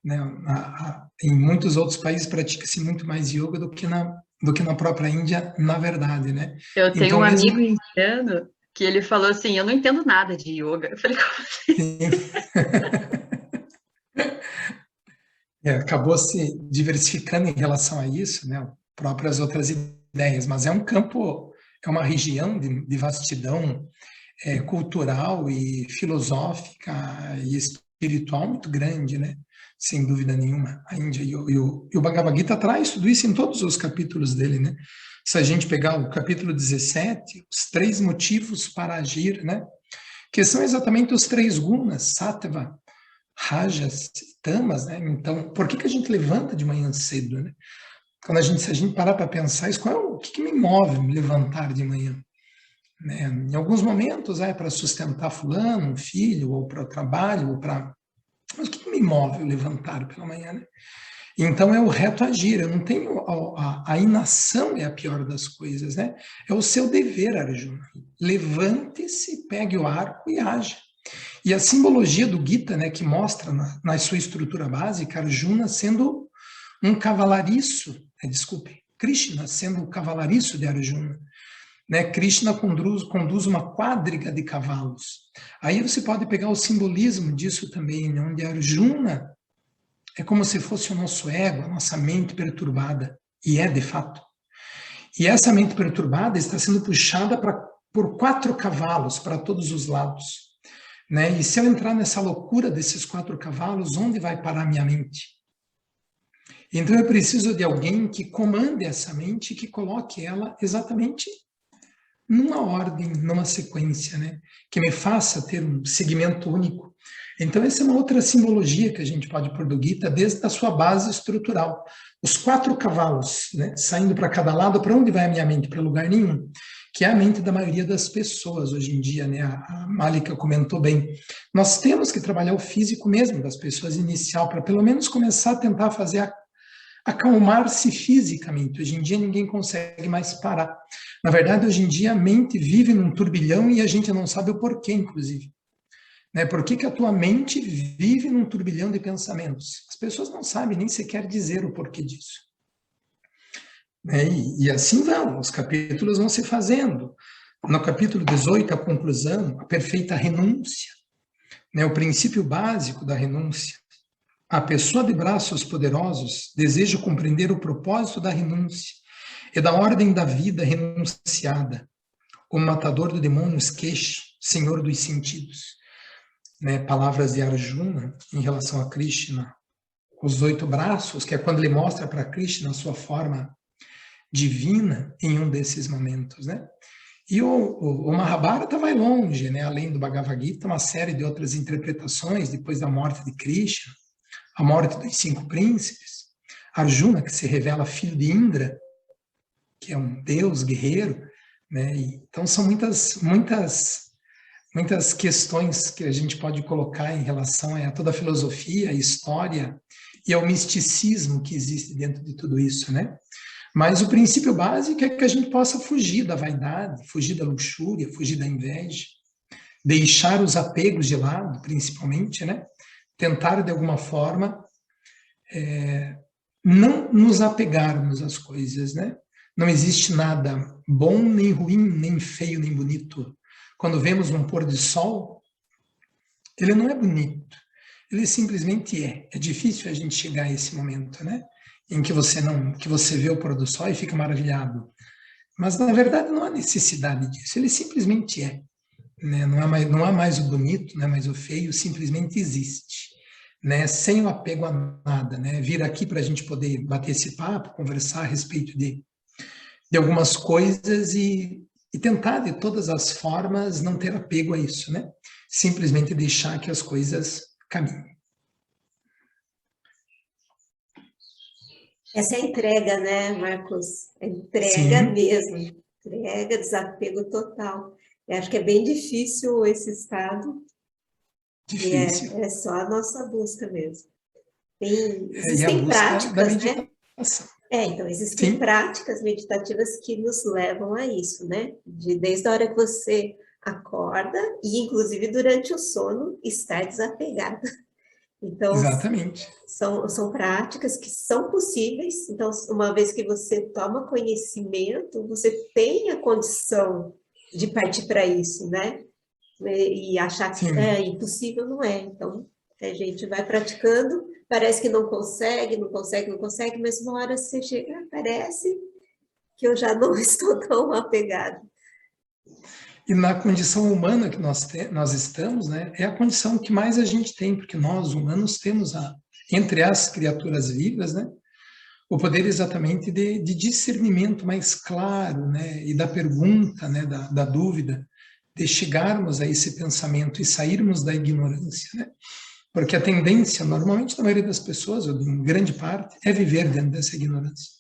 né? Em muitos outros países pratica-se muito mais yoga do que na própria Índia, na verdade, né? Eu tenho Então um mesmo amigo indiano que ele falou assim, eu não entendo nada de yoga. Eu falei, como assim? acabou se diversificando em relação a isso, né? Próprias outras ideias, mas é um campo, é uma região de vastidão cultural e filosófica e espiritual muito grande, né? Sem dúvida nenhuma. A Índia e o Bhagavad Gita traz tudo isso em todos os capítulos dele, né? Se a gente pegar o capítulo 17, os 3 motivos para agir, né? Que são exatamente os 3 gunas, sattva, rajas, tamas, né? Então, por que a gente levanta de manhã cedo, né? Se a gente parar para pensar isso, o que me move me levantar de manhã? Né? Em alguns momentos é para sustentar fulano, um filho, ou para o trabalho, ou para... Mas o que me move eu levantar pela manhã, né? Então é o reto agir, eu não tenho... A inação é a pior das coisas, né? É o seu dever, Arjuna. Levante-se, pegue o arco e haja. E a simbologia do Gita, né, que mostra na sua estrutura básica, Arjuna sendo um cavalariço, desculpe, Krishna sendo o cavalariço de Arjuna, né? Krishna conduz uma quadriga de cavalos. Aí você pode pegar o simbolismo disso também, né? Onde Arjuna é como se fosse o nosso ego, a nossa mente perturbada, e é de fato. E essa mente perturbada está sendo puxada por 4 cavalos para todos os lados, né? E se eu entrar nessa loucura desses 4 cavalos, onde vai parar minha mente? Então eu preciso de alguém que comande essa mente, que coloque ela exatamente numa ordem, numa sequência, né? Que me faça ter um segmento único. Então essa é uma outra simbologia que a gente pode pôr do Gita, desde a sua base estrutural. Os 4 cavalos, né? Saindo para cada lado, para onde vai a minha mente? Para lugar nenhum. Que é a mente da maioria das pessoas hoje em dia, né? A Malika comentou bem. Nós temos que trabalhar o físico mesmo das pessoas inicial, para pelo menos começar a tentar fazer acalmar-se fisicamente. Hoje em dia ninguém consegue mais parar. Na verdade, hoje em dia a mente vive num turbilhão e a gente não sabe o porquê, inclusive. Né? Por que a tua mente vive num turbilhão de pensamentos? As pessoas não sabem nem sequer dizer o porquê disso. Né? E assim vão, os capítulos vão se fazendo. No capítulo 18, a conclusão, a perfeita renúncia, né? O princípio básico da renúncia. A pessoa de braços poderosos deseja compreender o propósito da renúncia e da ordem da vida renunciada. O matador de demônios queixa, senhor dos sentidos. Né? Palavras de Arjuna em relação a Krishna. Os 8 braços, que é quando ele mostra para Krishna a sua forma divina em um desses momentos, né? E o Mahabharata vai longe, né? Além do Bhagavad Gita, uma série de outras interpretações depois da morte de Krishna, a morte dos 5 príncipes, Arjuna, que se revela filho de Indra, que é um deus guerreiro, né? Então são muitas questões que a gente pode colocar em relação a toda a filosofia, a história e ao misticismo que existe dentro de tudo isso, né? Mas o princípio básico é que a gente possa fugir da vaidade, fugir da luxúria, fugir da inveja, deixar os apegos de lado, principalmente, né? Tentar, de alguma forma, não nos apegarmos às coisas, né? Não existe nada bom, nem ruim, nem feio, nem bonito. Quando vemos um pôr de sol, ele não é bonito, ele simplesmente é. É difícil a gente chegar a esse momento, né? Em que você vê o pôr do sol e fica maravilhado. Mas, na verdade, não há necessidade disso, ele simplesmente é. Né? Não há mais o bonito, não é mais o feio, simplesmente existe. Né? Sem o apego a nada. Né? Vir aqui para a gente poder bater esse papo, conversar a respeito de algumas coisas e e tentar, de todas as formas, não ter apego a isso, né? Simplesmente deixar que as coisas caminhem. Essa é a entrega, né, Marcos? É entrega Sim, mesmo. Entrega, desapego total. Eu acho que é bem difícil esse estado, e difícil. é só a nossa busca mesmo. E a Existem busca da práticas, né? meditação. Então, existem Sim, práticas meditativas que nos levam a isso, né? Desde a hora que você acorda e, inclusive, durante o sono, estar desapegado. Então, exatamente. são práticas que são possíveis. Então, uma vez que você toma conhecimento, você tem a condição de partir para isso, né? E achar que é Sim. impossível, não é. Então, a gente vai praticando, parece que não consegue, não consegue, não consegue, mas uma hora você chega, parece que eu já não estou tão apegado. E na condição humana que nós estamos, né, é a condição que mais a gente tem, porque nós, humanos, temos, entre as criaturas vivas, né, o poder exatamente de discernimento mais claro, né, e da pergunta, né, da dúvida, de chegarmos a esse pensamento e sairmos da ignorância, né? Porque a tendência, normalmente, da maioria das pessoas, ou de uma grande parte, é viver dentro dessa ignorância.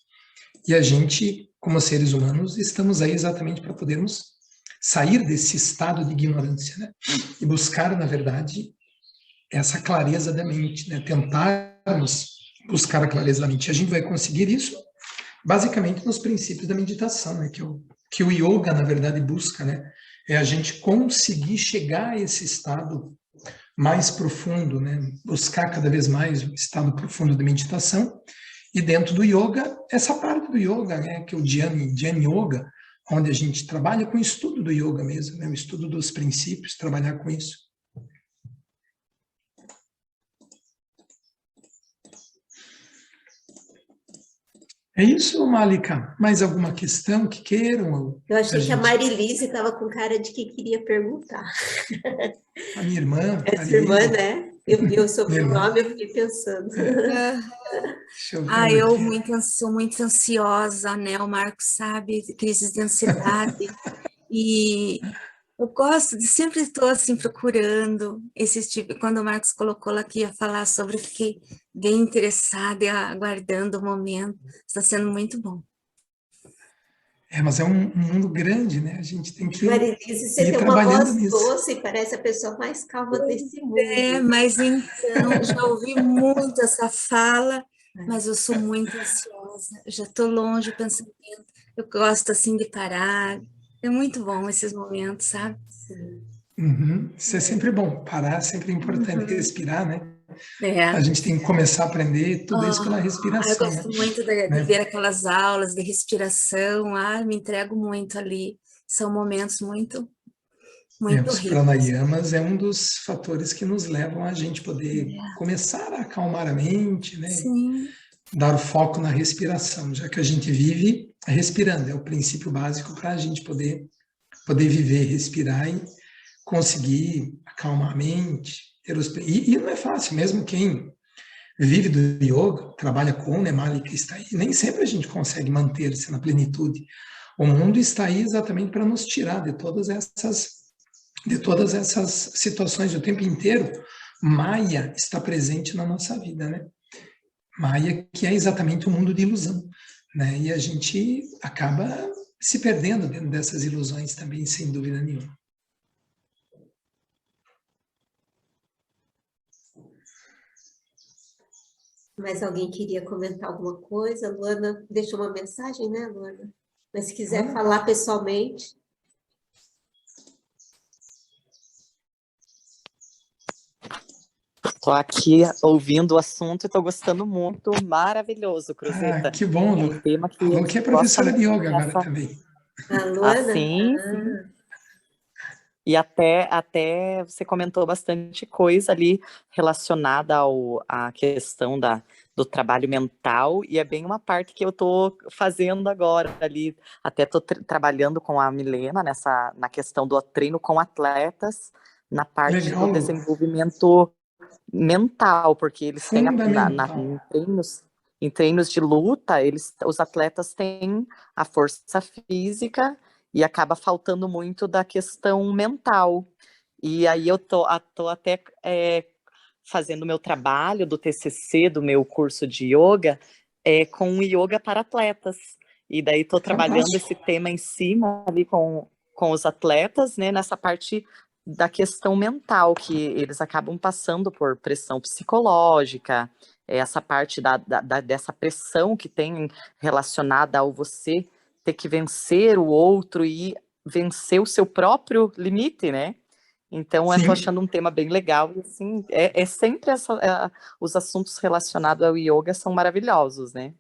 E a gente, como seres humanos, estamos aí exatamente para podermos sair desse estado de ignorância, né? E buscar, na verdade, essa clareza da mente, né? Tentarmos buscar a clareza da mente. A gente vai conseguir isso basicamente nos princípios da meditação, né? Que o yoga, na verdade, busca, né? É a gente conseguir chegar a esse estado mais profundo, né? Buscar cada vez mais o estado profundo de meditação. E dentro do yoga, essa parte do yoga, né? Que é o Dhyana Yoga, onde a gente trabalha com o estudo do yoga mesmo, né? O estudo dos princípios, trabalhar com isso. É isso, Malika? Mais alguma questão que queiram? Eu A achei que a gente, Marilise estava com cara de que queria perguntar. a minha irmã, Essa irmã, Marilise, né? Eu vi o minha irmã, sobrenome, eu fiquei pensando. deixa eu Ah, ver eu aqui. sou muito ansiosa, né? O Marcos sabe, crises de ansiedade. E eu gosto de sempre estou assim procurando esse tipo. Quando o Marcos colocou lá que ia falar sobre, eu fiquei bem interessada e aguardando o momento. Está sendo muito bom. Mas é um mundo grande, né? A gente tem que Marilise, você ir tem uma trabalhando voz nisso. doce, parece a pessoa mais calma desse É, mundo. mas então, já ouvi muito essa fala, mas eu sou muito ansiosa. Eu já estou longe do pensamento. Eu gosto assim de parar. É muito bom esses momentos, sabe? Sim. Uhum. Isso é sempre bom. Parar é sempre importante, Uhum. respirar, né? A É. gente tem que começar a aprender tudo isso pela Eu respiração, né? gosto muito de Né? ver aquelas aulas de respiração. Me entrego muito ali. São momentos muito, muito Os ricos. pranayamas é um dos fatores que nos levam a gente poder É. começar a acalmar a mente, né? Sim. Dar foco na respiração, já que a gente vive respirando, é o princípio básico para a gente poder viver, respirar e conseguir acalmar a mente. E não é fácil, mesmo quem vive do yoga, trabalha com, né, Malika está aí, nem sempre a gente consegue manter-se na plenitude. O mundo está aí exatamente para nos tirar de todas essas situações o tempo inteiro. Maya está presente na nossa vida, né? Maya, que é exatamente um mundo de ilusão, né? E a gente acaba se perdendo dentro dessas ilusões também, sem dúvida nenhuma. Mas alguém queria comentar alguma coisa? Luana deixou uma mensagem, né, Luana? Mas se quiser Ana? falar pessoalmente. Tô aqui ouvindo o assunto e tô gostando muito. Maravilhoso, Cruzeta. Que bom, É um Lu. tema que A a Lu que é gente gosta professora de muito yoga agora nessa. também. A Luana? Assim, sim. E até você comentou bastante coisa ali relacionada à questão do trabalho mental, e é bem uma parte que eu estou fazendo agora ali. Até estou trabalhando com a Milena na questão do treino com atletas, na parte do Legal, Lu. desenvolvimento mental, porque eles têm Fundamental. em treinos de luta, os atletas têm a força física e acaba faltando muito da questão mental. E aí eu tô até fazendo o meu trabalho do TCC, do meu curso de yoga, com yoga para atletas. E daí estou trabalhando esse tema em cima ali com os atletas, né, nessa parte da questão mental, que eles acabam passando por pressão psicológica, essa parte dessa pressão que tem relacionada ao você ter que vencer o outro e vencer o seu próprio limite, né? Então, eu estou achando um tema bem legal. E, assim, sempre os assuntos relacionados ao yoga são maravilhosos, né?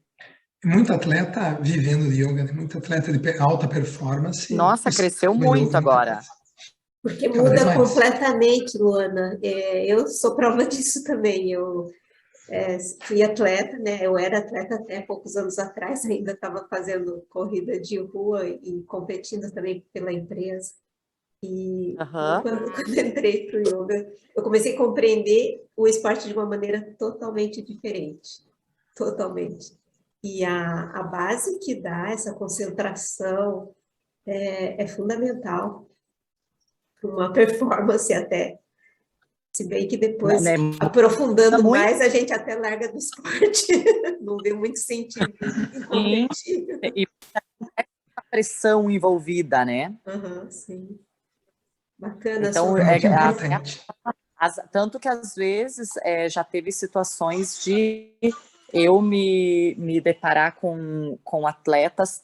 Muito atleta vivendo de yoga, né? Muito atleta de alta performance. Nossa, cresceu muito agora. Porque muda completamente, Luana. Eu sou prova disso também. Eu fui atleta, né? Eu era atleta até poucos anos atrás, ainda estava fazendo corrida de rua e competindo também pela empresa. E quando entrei para o yoga, eu comecei a compreender o esporte de uma maneira totalmente diferente. Totalmente. E a base que dá essa concentração é fundamental para uma performance até. Se bem que depois, aprofundando mais, a gente até larga do esporte. Não vê muito sentido em competir. E a pressão envolvida, né? Sim. Bacana. Então, tanto que às vezes já teve situações de eu me deparar com atletas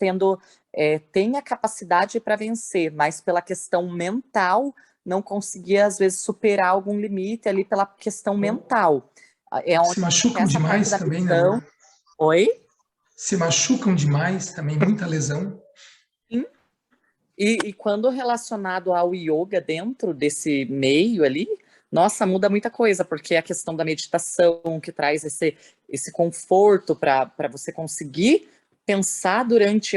tem a capacidade para vencer, mas pela questão mental não conseguia, às vezes, superar algum limite ali pela questão mental. Se machucam demais também, né? Oi? Se machucam demais também, muita lesão. Sim. E quando relacionado ao yoga dentro desse meio ali, nossa, muda muita coisa, porque a questão da meditação que traz esse conforto para você conseguir pensar durante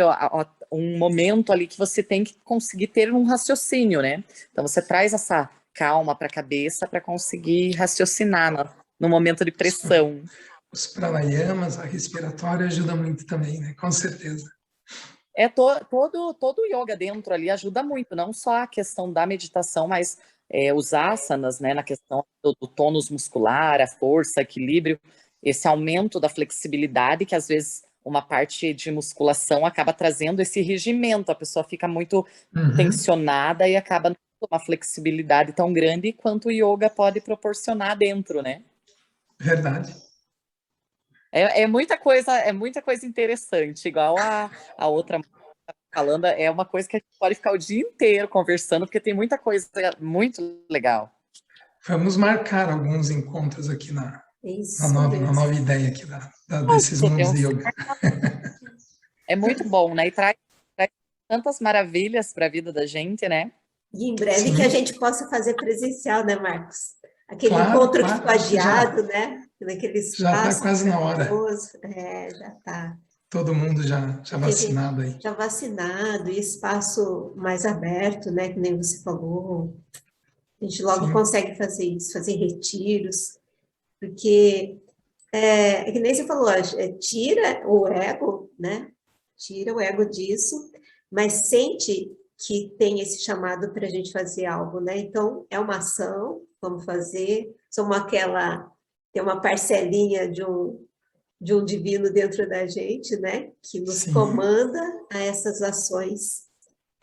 um momento ali que você tem que conseguir ter um raciocínio, né? Então você traz essa calma para a cabeça para conseguir raciocinar no momento de pressão. Os pranayamas, a respiratória ajuda muito também, né? Com certeza. Todo o yoga dentro ali ajuda muito, não só a questão da meditação, mas os asanas, né, na questão do tônus muscular, a força, equilíbrio, esse aumento da flexibilidade, que às vezes uma parte de musculação acaba trazendo esse rigimento, a pessoa fica muito tensionada e acaba não tendo uma flexibilidade tão grande quanto o yoga pode proporcionar dentro, né? Verdade. É muita coisa interessante, igual a outra falando, é uma coisa que a gente pode ficar o dia inteiro conversando, porque tem muita coisa muito legal. Vamos marcar alguns encontros aqui na nova ideia aqui desses mundos de yoga. É muito bom, né? E traz tantas maravilhas para a vida da gente, né? E em breve que a gente possa fazer presencial, né, Marcos? Aquele encontro que ficou adiado, né? Naquele espaço. Já está quase na hora. Já está. Todo mundo já vacinado aí. Já vacinado, e espaço mais aberto, né? Que nem você falou. A gente logo consegue fazer isso, fazer retiros, porque que nem você falou, tira o ego, né? Tira o ego disso, mas sente que tem esse chamado para a gente fazer algo, né? Então, é uma ação, vamos fazer, tem uma parcelinha de um divino dentro da gente, né? Que nos comanda a essas ações.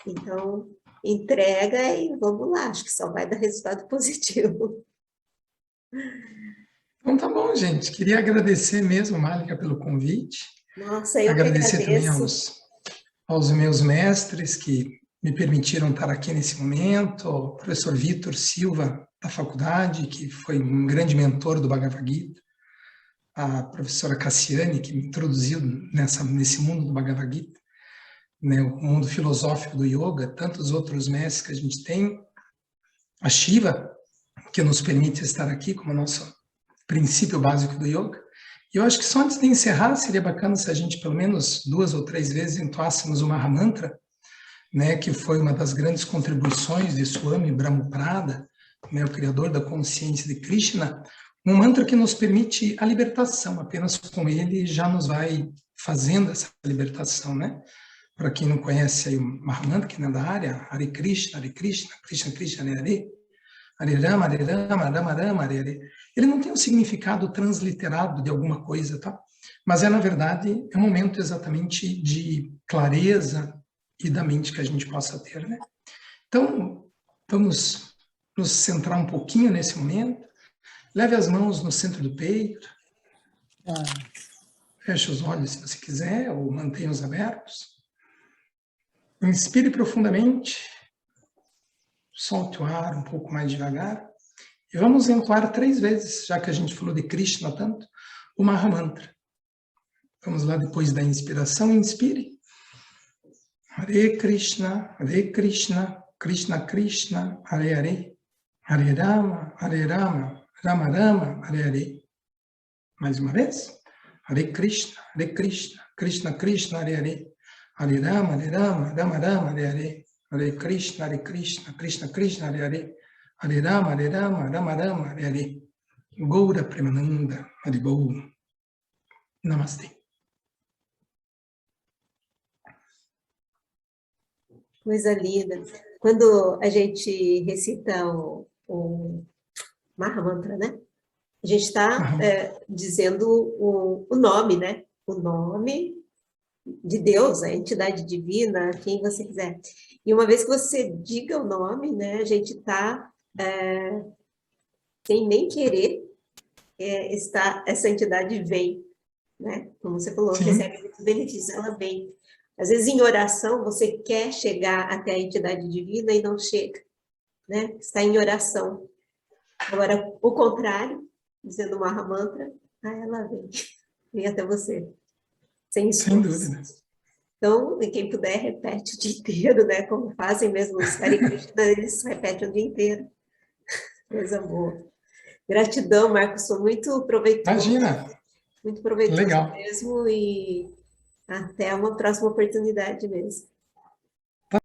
Então, entrega e vamos lá, acho que só vai dar resultado positivo. Então tá bom, gente. Queria agradecer mesmo, Málika, pelo convite. Nossa, eu agradecer que agradeço. Também aos meus mestres que me permitiram estar aqui nesse momento, o professor Vitor Silva, da faculdade, que foi um grande mentor do Bhagavad Gita, a professora Cassiane, que me introduziu nesse mundo do Bhagavad Gita, né, o mundo filosófico do yoga, tantos outros mestres que a gente tem, a Shiva, que nos permite estar aqui como nosso princípio básico do yoga. E eu acho que só antes de encerrar, seria bacana se a gente pelo menos 2 ou 3 vezes entoássemos o Mahamantra, né, que foi uma das grandes contribuições de Swami Brahmaprada, né, o criador da consciência de Krishna, um mantra que nos permite a libertação, apenas com ele já nos vai fazendo essa libertação, né? para quem não conhece aí o Mahamantra, que não é da área, Hare Krishna, Krishna Krishna, Hare Hare, Hare Rama, Rama Rama, Hare Hare. Ele não tem um significado transliterado de alguma coisa, tá? Mas na verdade, é um momento exatamente de clareza e da mente que a gente possa ter, né? Então, vamos nos centrar um pouquinho nesse momento. Leve as mãos no centro do peito. Feche os olhos se você quiser, ou mantenha-os abertos. Inspire profundamente. Solte o ar um pouco mais devagar. E vamos entoar 3 vezes, já que a gente falou de Krishna tanto, o Mahamantra. Vamos lá, depois da inspiração, inspire. Hare Krishna, Krishna Krishna, Hare Hare, Hare Rama, Rama Rama, Hare Hare. Mais uma vez. Hare Krishna, Krishna Krishna, Hare Hare, Hare Rama, Rama Rama, Hare Hare. Hare Krishna, Krishna Krishna, Hare Hare, Hare Rama, Rama Rama, Hare Hare. Gaura Premananda, Haribol. Namastê. Coisa linda. Quando a gente recita o Mahamantra, né? A gente está dizendo o nome, né? O nome de Deus, a entidade divina, quem você quiser. E uma vez que você diga o nome, né? A gente está, sem nem querer, essa entidade vem, né? Como você falou, Sim. recebe muitos benefícios, ela vem. Às vezes, em oração, você quer chegar até a entidade divina e não chega, né? Está em oração. Agora, o contrário, dizendo o Mahamantra, ela vem até você, sem esforço. Sem dúvida. Então, quem puder, repete o dia inteiro, né? Como fazem mesmo os Hare Krishna, eles repetem o dia inteiro. Coisa boa. Gratidão, Marcos, foi muito proveitoso. Imagina. Muito proveitoso Legal. mesmo, e até uma próxima oportunidade mesmo.